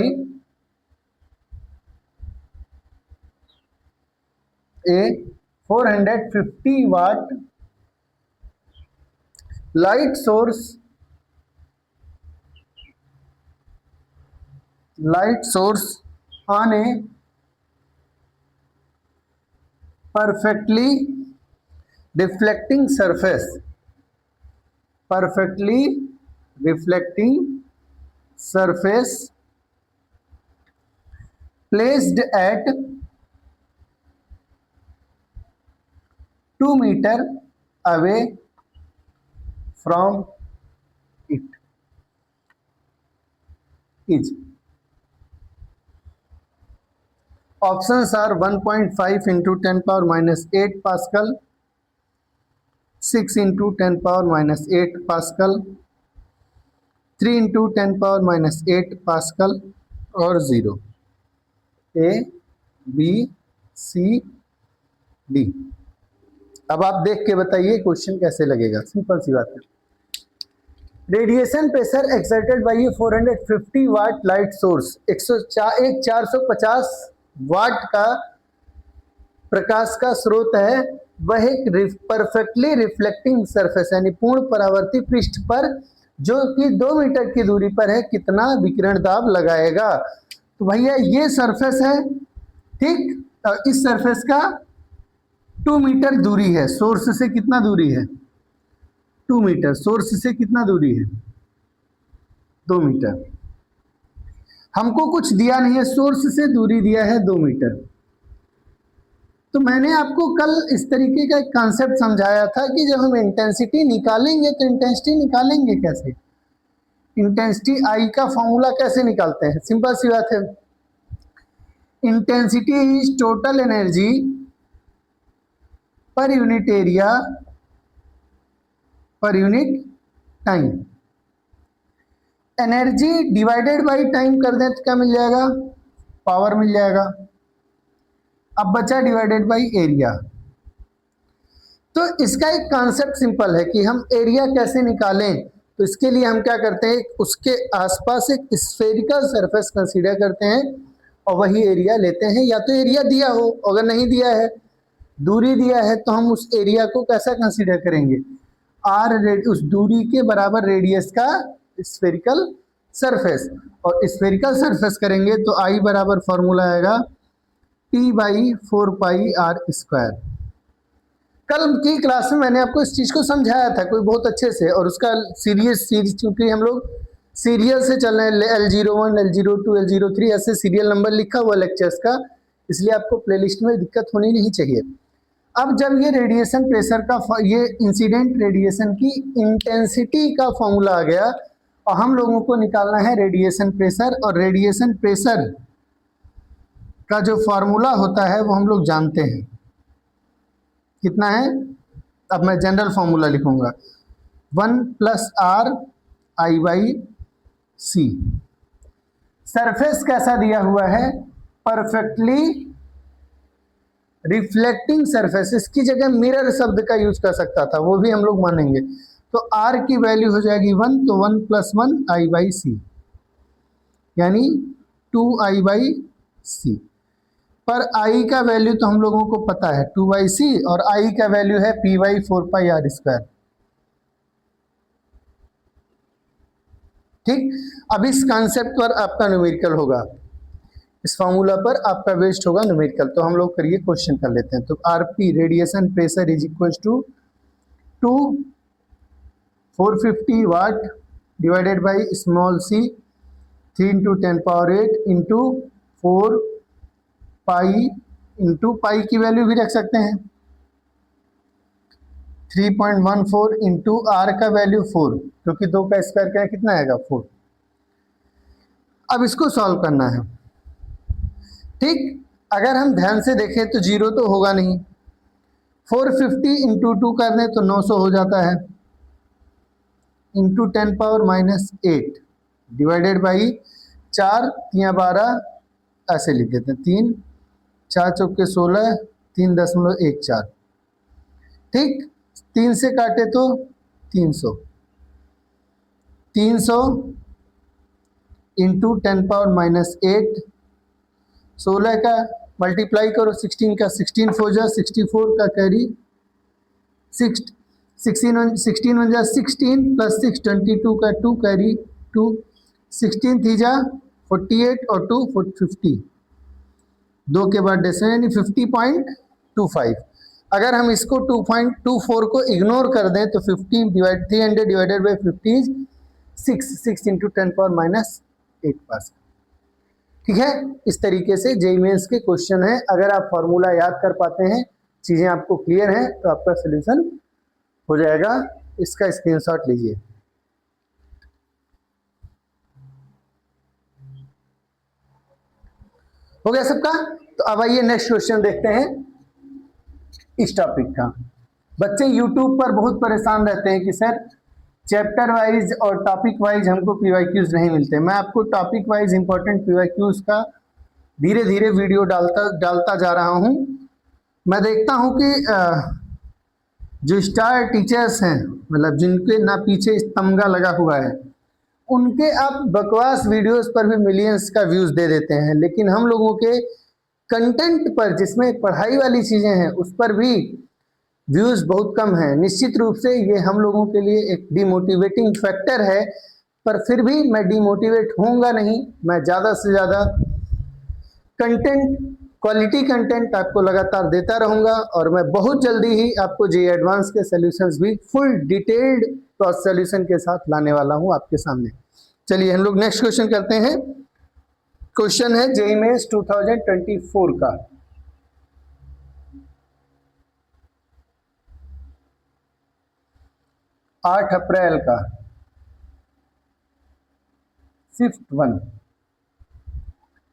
a 450 watt light source on a perfectly reflecting surface, perfectly reflecting surface placed at 2 meter away from it is. Options are 1.5 into 10 power minus 8 Pascal, 6 into 10 power minus 8 Pascal, 3 into 10 power minus 8 Pascal और 0। A, B, C, D। अब आप देख के बताइए question कैसे लगेगा। Simple सी बात है। रेडिएशन प्रेशर एक्सर्टेड बाय ये 450 वाट लाइट सोर्स, एक 450 वाट का प्रकाश का स्रोत है। वह एक परफेक्टली रिफ्लेक्टिंग सरफेस यानी पूर्ण परावर्ती पृष्ठ पर जो कि 2 मीटर की दूरी पर है कितना विकिरण दाब लगाएगा। तो भैया ये सरफेस है, ठीक, और इस सरफेस का 2 मीटर दूरी है। सोर्स से कितना दूरी है? 2 मीटर। सोर्स से कितना दूरी है? 2 मीटर। हमको कुछ दिया नहीं है, सोर्स से दूरी दिया है 2 मीटर। तो मैंने आपको कल इस तरीके का एक कॉन्सेप्ट समझाया था कि जब हम इंटेंसिटी निकालेंगे तो इंटेंसिटी निकालेंगे कैसे? इंटेंसिटी आई का फॉर्मूला कैसे निकालते हैं? सिंपल सी बात है, intensity is total energy per unit area पर unit time. Energy divided by time कर दें तो क्या मिल जाएगा? पावर मिल जाएगा। अब बचा डिवाइडेड बाय एरिया। तो इसका एक कॉन्सेप्ट सिंपल है कि हम एरिया कैसे निकालें। तो इसके लिए हम क्या करते हैं, उसके आसपास एक स्फेरिकल सरफेस कंसीडर करते हैं और वही एरिया लेते हैं। या तो एरिया दिया हो, अगर नहीं दिया है, दूरी दिया है, तो हम उस एरिया को कैसा कंसीडर करेंगे, आर, उस दूरी के बराबर रेडियस का स्फेरिकल सरफेस। और स्फेरिकल सरफेस करेंगे तो आई बराबर फॉर्मूला आएगा P/4πr²। कल की क्लास में मैंने आपको इस चीज को समझाया था कोई बहुत अच्छे से, और उसका सीरीज चूंकि हम लोग सीरियल से चल रहे हैं, L01, L02, L03 ऐसे सीरियल नंबर लिखा हुआ लेक्चर्स का, इसलिए आपको प्लेलिस्ट में दिक्कत होनी नहीं चाहिए। अब जब ये रेडिएशन प्रेशर का, ये इंसिडेंट रेडिएशन की इंटेंसिटी का फॉर्मूला आ गया और हम लोगों को निकालना है रेडिएशन प्रेशर, और रेडिएशन प्रेशर का जो फॉर्मूला होता है वो हम लोग जानते हैं कितना है। अब मैं जनरल फॉर्मूला लिखूंगा, 1+r/I/c। सरफेस कैसा दिया हुआ है, परफेक्टली रिफ्लेक्टिंग सरफेस। इसकी जगह मिरर शब्द का यूज कर सकता था, वो भी हम लोग मानेंगे। तो r की वैल्यू हो जाएगी 1, तो 1+1I/c यानी 2I/c। पर I का वैल्यू तो हम लोगों को पता है 2/c, और I का वैल्यू है P/4πr²। ठीक, अब इस कॉन्सेप्ट पर आपका न्यूमेरिकल होगा, इस फॉर्मूला पर आपका वेस्ट होगा न्यूमेरिकल। तो हम लोग करिए क्वेश्चन कर लेते हैं। तो RP radiation pressure is equal to 450 watt divided by small c 3 × 10⁸ into 4 pi, into pi की वैल्यू भी रख सकते हैं 3.14 इंटू आर का वैल्यू 4, क्योंकि 2 का स्क्वायर क्या कितना आएगा 4। अब इसको सॉल्व करना है। ठीक, अगर हम ध्यान से देखें तो जीरो तो होगा नहीं, 450 इंटू 2 कर दें तो 900 हो जाता है, इंटू 10⁻⁻8 डिवाइडेड बाई 4 × 12 ऐसे लिख देते हैं, 3 4 चौके 16 3.14। ठीक, 3 से काटे तो 300 इंटू 10⁻⁸, 16 का मल्टीप्लाई करो 16 का, 16 4 जा 64 का कैरी 16 1 जा 16 प्लस 6 22 का 2 कैरी 2, 16 3 जा 48 और 2 50, 2 के बाद डेसिमल यानी 50.25। अगर हम इसको 2.24 को इग्नोर कर दें तो 300 डिवाइडेड बाई 50 6 इंटू 10⁻⁸ पास। ठीक है, इस तरीके से जेईई मेंस के क्वेश्चन है। अगर आप फॉर्मूला याद कर पाते हैं, चीजें आपको क्लियर हैं, तो आपका सोल्यूशन हो जाएगा। इसका स्क्रीनशॉट लीजिए। हो गया सबका? तो अब आइए नेक्स्ट क्वेश्चन देखते हैं इस टॉपिक का। बच्चे यूट्यूब पर बहुत परेशान रहते हैं कि सर चैप्टर वाइज और टॉपिक वाइज हमको पीवाईक्यूज नहीं मिलते। मैं आपको टॉपिक वाइज इंपॉर्टेंट पीवाईक्यूज का धीरे धीरे वीडियो डालता जा रहा हूं। मैं देखता हूं कि जो स्टार टीचर्स हैं, मतलब जिनके ना पीछे तमगा लगा हुआ है, उनके आप बकवास वीडियोस पर भी मिलियंस का व्यूज दे देते हैं, लेकिन हम लोगों के कंटेंट पर, जिसमें पढ़ाई वाली चीजें हैं, उस पर भी व्यूज बहुत कम है। निश्चित रूप से ये हम लोगों के लिए एक डिमोटिवेटिंग फैक्टर है, पर फिर भी मैं डिमोटिवेट होऊंगा नहीं। मैं ज़्यादा से ज़्यादा कंटेंट, क्वालिटी कंटेंट आपको लगातार देता रहूंगा, और मैं बहुत जल्दी ही आपको जेईई एडवांस के सॉल्यूशंस भी फुल डिटेल्ड सॉल्यूशन के साथ लाने वाला हूं आपके सामने। चलिए हम लोग नेक्स्ट क्वेश्चन करते हैं। क्वेश्चन है जेईई मेंस 2024 का। आठ अप्रैल का, शिफ्ट 1।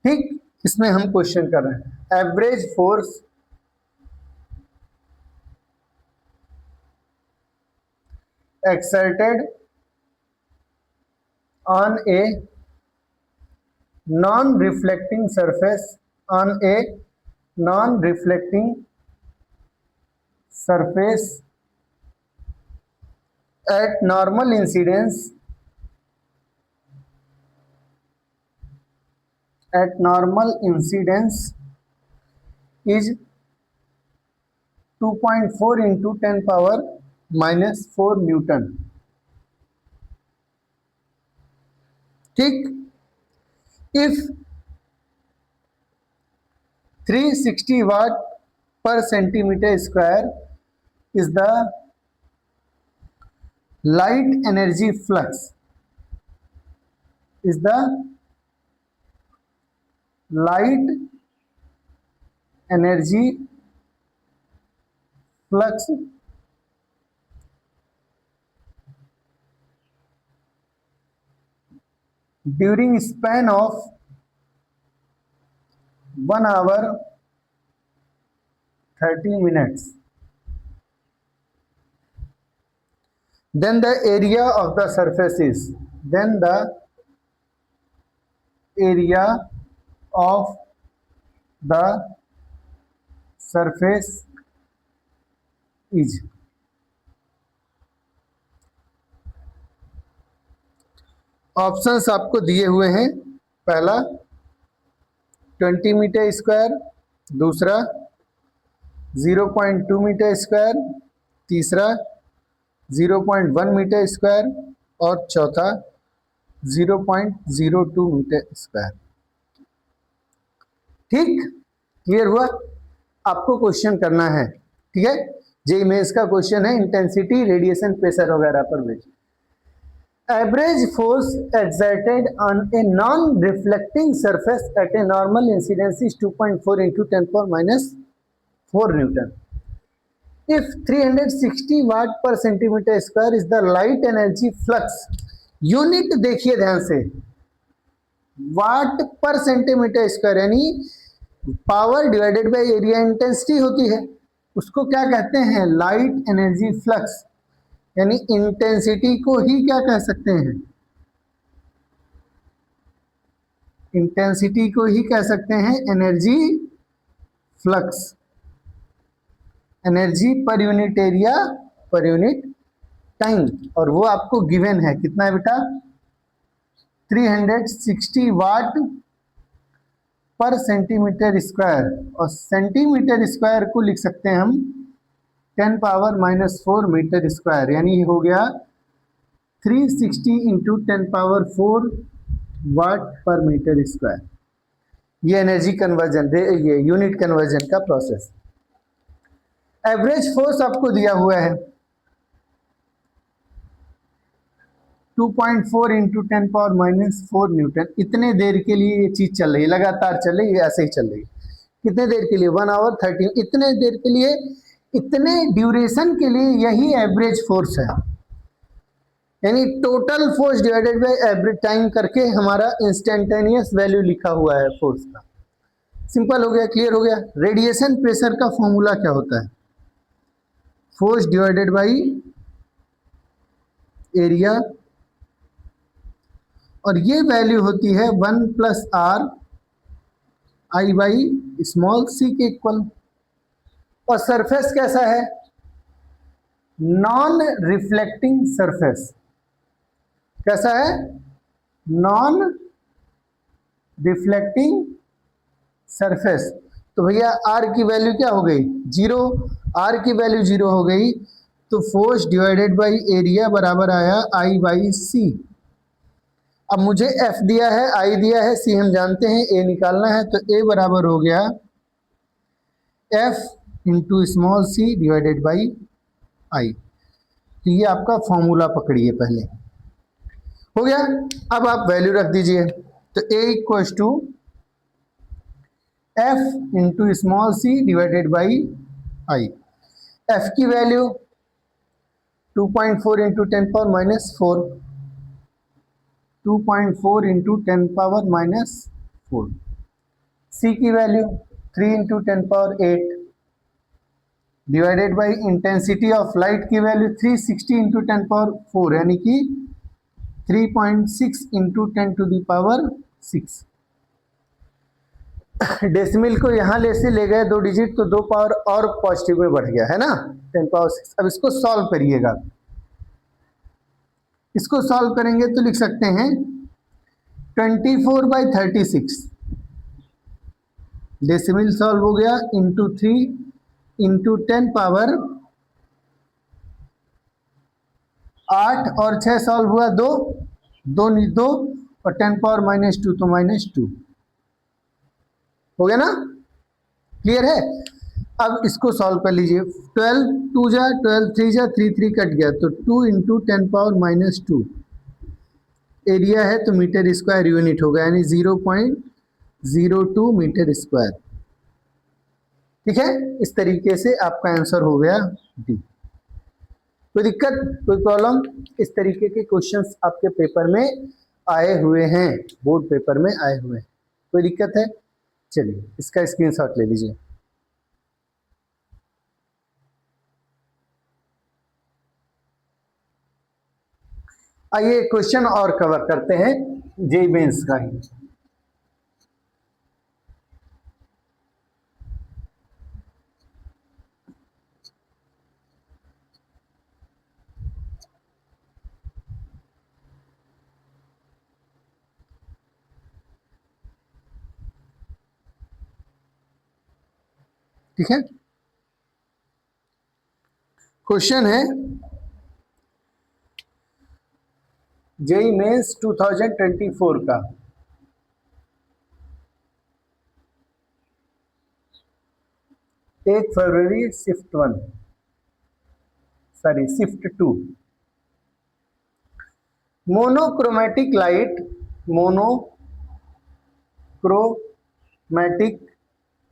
ठीक, इसमें हम क्वेश्चन कर रहे हैं average force exerted on a non reflecting surface, on a non reflecting surface at normal incidence is 2.4 into 10 power minus 4 Newton. ठीक, if 360 watt per centimeter square is the light energy flux, during span of 1 hour 30 minutes, then the area of the surface is, options आपको दिए हुए हैं। पहला 20 metre square, दूसरा 0.2 metre square, तीसरा 0.1 metre square और चौथा 0.02 मीटर स्क्वायर। ठीक, क्लियर हुआ? आपको क्वेश्चन करना है, ठीक है। जे मेंस का क्वेश्चन है, इंटेंसिटी, रेडिएशन, प्रेशर वगैरह पर based. Average force exerted on a non-reflecting surface at a normal incidence is 2.4 into 10 power minus 4 Newton. If 360 watt per centimeter square is the light energy flux, unit देखिए ध्यान से, वाट पर centimetre square यानी power divided by area intensity होती है, उसको क्या कहते हैं? लाइट एनर्जी फ्लक्स, यानी इंटेंसिटी को ही क्या कह सकते हैं? इंटेंसिटी को ही कह सकते हैं energy flux, energy per unit area पर यूनिट टाइम। और वो आपको गिवन है, कितना है बेटा? 360 वाट पर सेंटीमीटर स्क्वायर, और सेंटीमीटर स्क्वायर को लिख सकते हैं हम 10 पावर माइनस 4 मीटर स्क्वायर, यानी हो गया 360 इंटू 10 पावर 4 वाट पर मीटर स्क्वायर। ये एनर्जी कन्वर्जन, ये यूनिट कन्वर्जन का प्रोसेस। एवरेज फोर्स आपको दिया हुआ है 2.4 इंटू 10 पावर माइनस 4 न्यूटन। इतने देर के लिए ये चीज चल रही है, लगातार चल रही है, ऐसे ही चल रही है। कितने देर के लिए? 1 आवर 30। इतने देर के लिए, इतने ड्यूरेशन के लिए यही एवरेज फोर्स है, यानी total force divided by average time करके हमारा इंस्टेंटेनियस वैल्यू लिखा हुआ है फोर्स का। सिंपल हो गया, क्लियर हो गया। रेडिएशन प्रेशर का फॉर्मूला क्या होता है? फोर्स डिवाइडेड बाय एरिया, और ये वैल्यू होती है 1 plus R I by small C के इक्वल। और सरफेस कैसा है? Non reflecting surface. कैसा है? Non reflecting surface. तो भैया आर की वैल्यू क्या हो गई? 0। आर की वैल्यू 0 हो गई, तो फोर्स डिवाइडेड बाय एरिया बराबर आया आई बाई सी। अब मुझे एफ दिया है, आई दिया है, सी हम जानते हैं, ए निकालना है, तो ए बराबर हो गया F into small C divided by I. तो ये आपका फॉर्मूला पकड़िए, पहले हो गया। अब आप वैल्यू रख दीजिए, तो A equals to F into small C divided by I. F की value 2.4 into 10 power minus 4, 2.4 into 10 power minus 4। C की value 3 into 10 power 8 divided by intensity of light की वैल्यू 360 इंटू 10 पावर 4, यानी कि 3.6 into 10 to the power 6। Decimal को यहाँ से ले गए 2 डिजिट, तो 2 पावर और पॉजिटिव में बढ़ गया है ना, 10 पावर 6। अब इसको सॉल्व करिएगा। इसको सॉल्व करेंगे तो लिख सकते हैं 24/36 डेसिमल सॉल्व हो गया, इंटू 3 इंटू 10 पावर 8 और 6 सॉल्व हुआ 2 2 2 और 10 पावर -2 तो -2 हो गया ना। क्लियर है। अब इसको सॉल्व कर लीजिए। 12 2 जा 12 3 जा 3 3 कट गया तो 2 इंटू 10 पावर -2 एरिया है तो मीटर स्क्वायर यूनिट होगा, यानी 0.02 मीटर स्क्वायर। ठीक है, इस तरीके से आपका आंसर हो गया डी। कोई दिक्कत, कोई प्रॉब्लम? इस तरीके के क्वेश्चंस आपके पेपर में आए हुए हैं, बोर्ड पेपर में आए हुए हैं। कोई दिक्कत है? चलिए इसका स्क्रीनशॉट ले लीजिए। आइए क्वेश्चन और कवर करते हैं जेईई मेंस का ही। ठीक है, क्वेश्चन है जेईई मेंस 2024 का। एक फरवरी shift 1 sorry shift 2 monochromatic light, monochromatic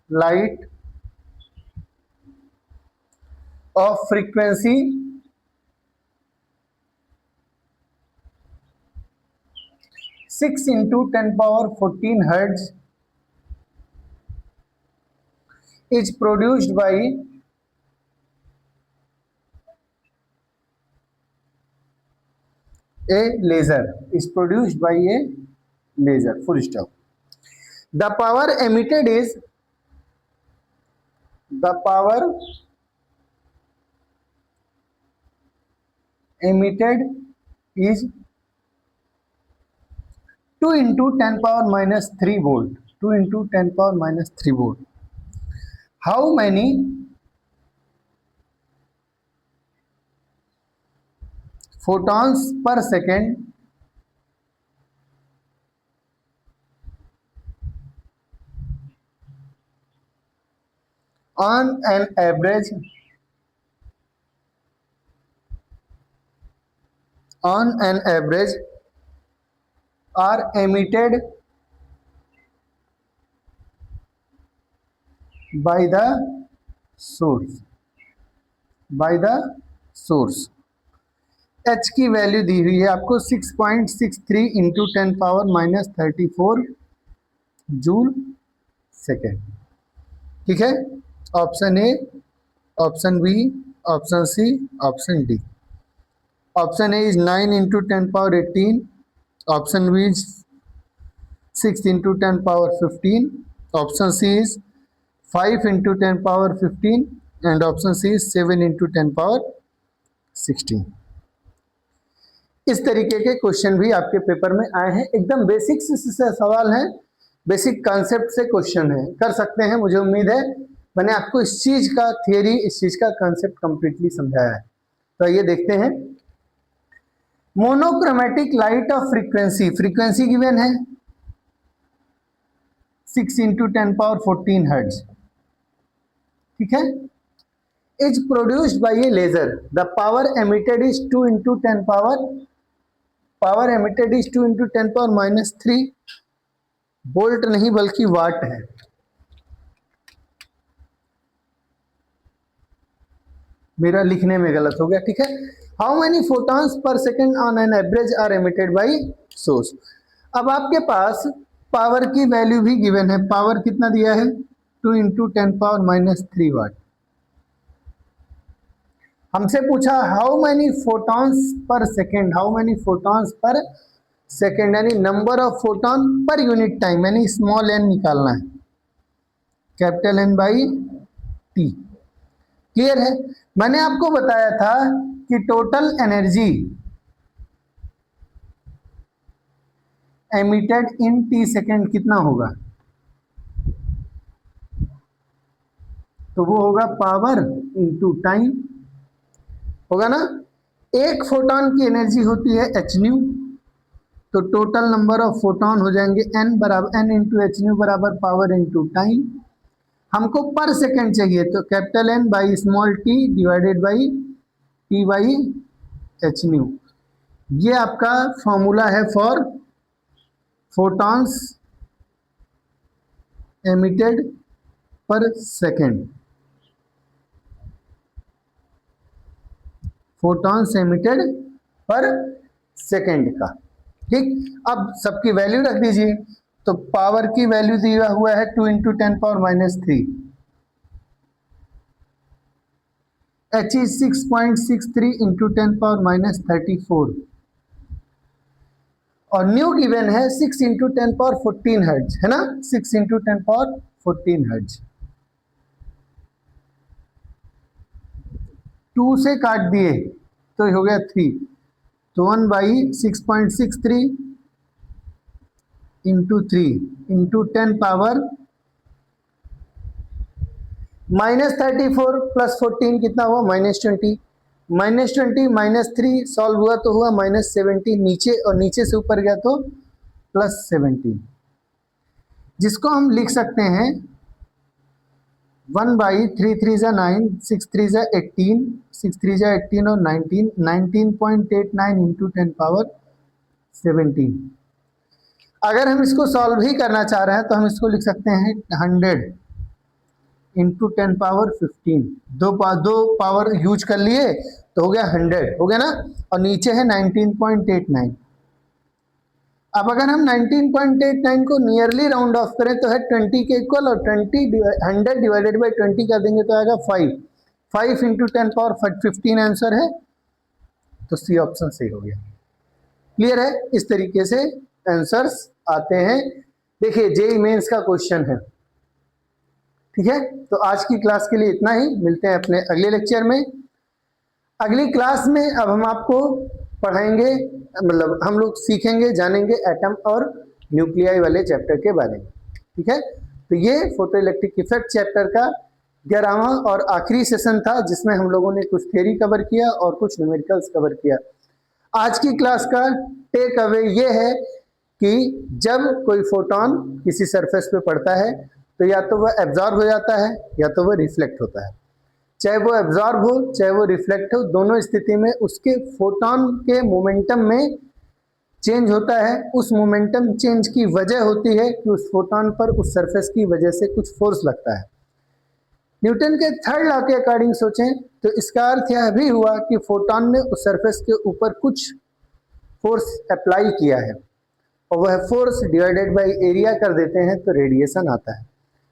light of frequency 6 into 10 power 14 hertz is produced by a laser, is produced by a laser, full stop. The power emitted is 2 into 10 power -3 volt. 2 into 10 power -3 volt. How many photons per second on an average are emitted by the source? H की value दी हुई है आपको 6.63 into 10 power -34 joule second. ठीक है, option A, option B, option C, option D. Option A is 9 into 10 power 18, option B is 6 into 10 power 15, option C is 5 into 10 power 15 and option C is 7 into 10 power 16। इस तरीके के question भी आपके paper में आए हैं। एकदम basic से सवाल हैं, बेसिक कॉन्सेप्ट से क्वेश्चन है, कर सकते हैं। मुझे उम्मीद है मैंने आपको इस चीज का थियरी, इस चीज का कॉन्सेप्ट कंप्लीटली समझाया है। तो ये देखते हैं, monochromatic light of frequency given है 6 इंटू 10 पावर 14 हर्ट्ज। ठीक है, is produced by a laser, the power emitted is 2 into 10 power emitted is 2 into 10 power -3 volt नहीं बल्कि वाट है। मेरा लिखने में गलत हो गया। ठीक है, how many photons per second on an average are emitted by source. अब आपके पास पावर की वैल्यू भी गिवन है। पावर कितना दिया है? 2 इंटू 10 पावर -3 वाट। हमसे पूछा how many photons per second, how many photons per second, यानी number of photon per unit time, यानी स्मॉल एन निकालना है, capital N by T. Clear है? मैंने आपको बताया था कि total energy emitted in T second कितना होगा, तो वो होगा पावर इंटू टाइम, होगा ना। एक फोटॉन की एनर्जी होती है एच न्यू, तो टोटल नंबर ऑफ फोटॉन हो जाएंगे एन बराबर एन इंटू एच न्यू बराबर पावर इंटू टाइम। हमको पर सेकेंड चाहिए, तो capital N by small T divided by T by H nu. ये आपका फॉर्मूला है for photons emitted per second, photons emitted per second का। ठीक, अब सबकी वैल्यू रख दीजिए। तो पावर की वैल्यू दिया हुआ है 2 इंटू 10⁻³ H is 6.63 इंटू 10⁻34 और न्यू गिवन है 6 इंटू 10⁻14 हर्ट्ज, है ना, 6 इंटू 10⁻14 हर्ट्ज। 2 से काट दिए तो हो गया 3, तो 1/6.63 इंटू 3 इंटू 10 पावर -34 प्लस 14 कितना हुआ -20, -20 सॉल्व हुआ तो हुआ -17 नीचे, और नीचे से ऊपर गया तो +17, जिसको हम लिख सकते हैं 1/3 3 जा 9, 6 3 जा 18, 6 3 जा 18 और 19, 19.89 इंटू 10 पावर 17। अगर हम इसको सॉल्व ही करना चाह रहे हैं तो हम इसको लिख सकते हैं 100 इंटू 10 पावर 15, दो पावर यूज कर लिए तो हो गया 100, हो गया ना, और नीचे है 19.89। अब अगर हम 19.89 को नियरली राउंड ऑफ करें तो है 20 के इक्वल, और 100 डिवाइडेड बाई 20 कर देंगे तो आएगा 5 इंटू 10 पावर 15 आंसर है, तो सी ऑप्शन सही हो गया। क्लियर है, इस तरीके से आंसर्स आते हैं। देखिए जेईई मेंस का क्वेश्चन है, ठीक है। तो आज की क्लास के लिए इतना ही, मिलते हैं अपने अगले लेक्चर में। अगली क्लास में अब हम आपको पढ़ाएंगे, मतलब हम लोग सीखेंगे, जानेंगे एटम और न्यूक्लियाई वाले चैप्टर के बारे में, ठीक है। तो ये फोटो इलेक्ट्रिक इफेक्ट चैप्टर का 11वां और आखिरी सेशन था, जिसमें हम लोगों ने कुछ थ्योरी कवर किया और कुछ न्यूमेरिकल्स कवर किया। आज की क्लास का टेक अवे ये है कि जब कोई फोटोन किसी सरफेस पे पड़ता है तो या तो वह एब्जॉर्ब हो जाता है या तो वह रिफ्लेक्ट होता है। चाहे वो एब्जॉर्ब हो चाहे वो रिफ्लेक्ट हो, दोनों स्थिति में उसके फोटोन के मोमेंटम में चेंज होता है। उस मोमेंटम चेंज की वजह होती है कि उस फोटोन पर उस सरफेस की वजह से कुछ फोर्स लगता है। न्यूटन के थर्ड लॉ के अकॉर्डिंग सोचें तो इसका अर्थ यह भी हुआ कि फोटोन ने उस सरफेस के ऊपर कुछ फोर्स अप्लाई किया है, और वह फोर्स डिवाइडेड बाय एरिया कर देते हैं तो रेडिएशन आता है,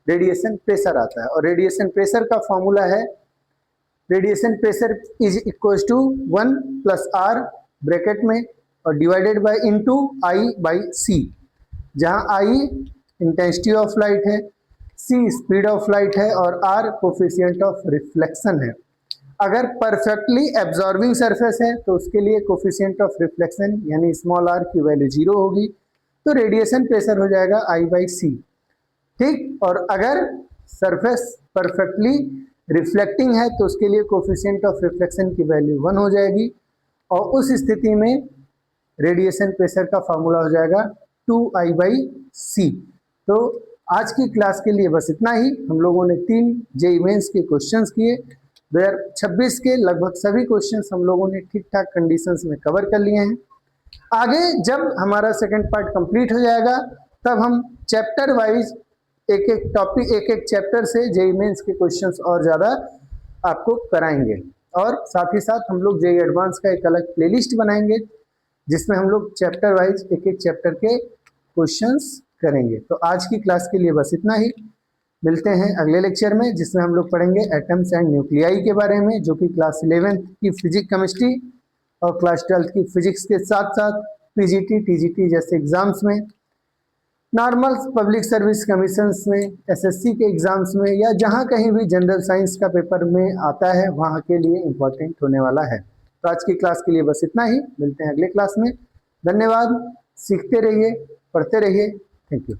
रेडिएशन प्रेशर आता है। और रेडिएशन प्रेशर का फॉर्मूला है, radiation pressure is equal to 1 plus R bracket में और divided by into I by C, जहां आई इंटेंसिटी ऑफ लाइट है, सी स्पीड ऑफ लाइट है और आर कोफिशिएंट ऑफ रिफ्लेक्शन है। अगर परफेक्टली एब्जॉर्बिंग सरफेस है तो उसके लिए कोफिशिएंट ऑफ रिफ्लेक्शन यानी स्मॉल आर की वैल्यू 0 होगी, तो रेडिएशन प्रेशर हो जाएगा आई बाई सी, ठीक। और अगर सरफेस परफेक्टली रिफ्लेक्टिंग है तो उसके लिए कोफिशिएंट ऑफ रिफ्लेक्शन की वैल्यू 1 हो जाएगी, और उस स्थिति में रेडिएशन प्रेशर का फॉर्मूला हो जाएगा 2I बाई सी। तो आज की क्लास के लिए बस इतना ही। हम लोगों ने 3 जेईई मेंस के क्वेश्चंस किए, 2026 के लगभग सभी क्वेश्चंस हम लोगों ने ठीक ठाक कंडीशंस में कवर कर लिए हैं। आगे जब हमारा सेकंड पार्ट कंप्लीट हो जाएगा तब हम चैप्टर वाइज एक एक टॉपिक एक एक चैप्टर से जेईई मेंस के क्वेश्चंस और ज़्यादा आपको कराएंगे, और साथ ही साथ हम लोग जेईई एडवांस का एक अलग प्लेलिस्ट बनाएंगे जिसमें हम लोग चैप्टर वाइज एक एक चैप्टर के क्वेश्चंस करेंगे। तो आज की क्लास के लिए बस इतना ही, मिलते हैं अगले लेक्चर में जिसमें हम लोग पढ़ेंगे एटम्स एंड न्यूक्लियाई के बारे में, जो कि क्लास 11th की फिजिक्स केमिस्ट्री और क्लास 12th की फिजिक्स के साथ साथ पीजीटी टीजीटी जैसे एग्जाम्स में, नॉर्मल पब्लिक सर्विस कमीशंस में, एसएससी के एग्जाम्स में, या जहां कहीं भी जनरल साइंस का पेपर में आता है वहां के लिए इम्पोर्टेंट होने वाला है। तो आज की क्लास के लिए बस इतना ही, मिलते हैं अगले क्लास में। धन्यवाद, सीखते रहिए, पढ़ते रहिए। Thank you.